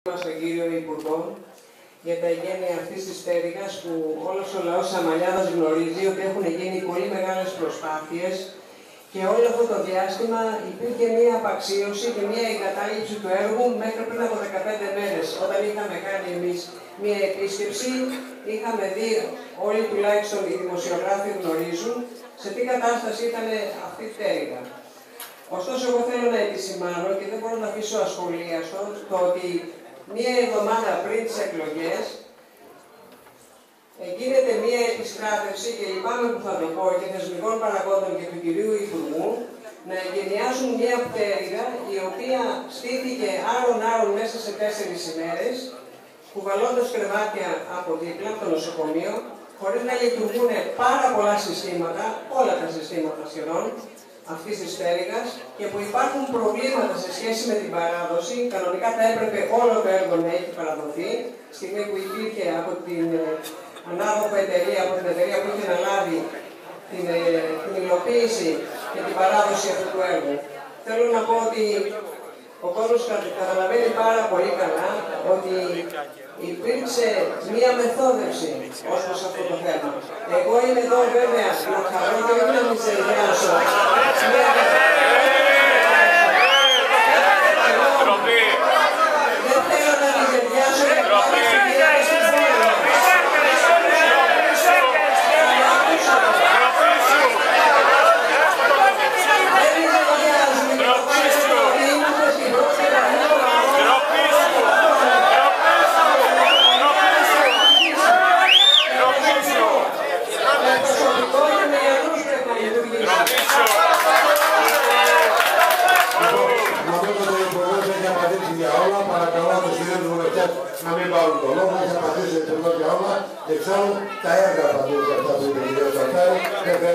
Στον κύριο Υπουργό για τα εγγένεια αυτής της πτέρυγας που όλος ο λαός της Αμαλιάδας γνωρίζει ότι έχουν γίνει πολύ μεγάλες προσπάθειες και όλο αυτό το διάστημα υπήρχε μία απαξίωση και μία εγκατάλειψη του έργου μέχρι πριν από 15 μέρες. Όταν είχαμε κάνει εμείς μία επίσκεψη, είχαμε δει, όλοι τουλάχιστον οι δημοσιογράφοι γνωρίζουν, σε τι κατάσταση ήταν αυτή η πτέρυγα. Ωστόσο, εγώ θέλω να επισημάνω και δεν μπορώ να αφήσω ασχολίαστο το ότι μία εβδομάδα πριν τις εκλογές γίνεται μία επιστράτευση και λυπάμαι που θα το πω και θεσμικών παραγόντων και του κυρίου Υπουργού να εγκαινιάσουν μία πτέρυγα η οποία στήθηκε άρον-άρον μέσα σε 4 ημέρες, κουβαλώντας κρεβάτια από δίπλα από το νοσοκομείο, χωρίς να λειτουργούν πάρα πολλά συστήματα, όλα τα συστήματα σχεδόν, αυτής της πτέρυγας και που υπάρχουν προβλήματα σε σχέση με την παράδοση. Κανονικά θα έπρεπε όλο το έργο να έχει παραδοθεί, στιγμή που υπήρχε από την ανάδοχο εταιρεία, από την εταιρεία που είχε αναλάβει την υλοποίηση και την παράδοση αυτού του έργου. Θέλω να πω ότι ο κόσμος καταλαβαίνει πάρα πολύ καλά ότι υπήρξε μία μεθόδευση ως προς αυτό το θέμα. Εγώ είμαι εδώ βέβαια να χαρώ και όχι να μισελιάσω. Δεν θέλω να μισελιάσω και να μην πάρουν το λόγο, να απαντήσει για όλα. Εξάλλου τα έργα παντού για αυτά που είπε ο κ. Σαρτάρη, δεν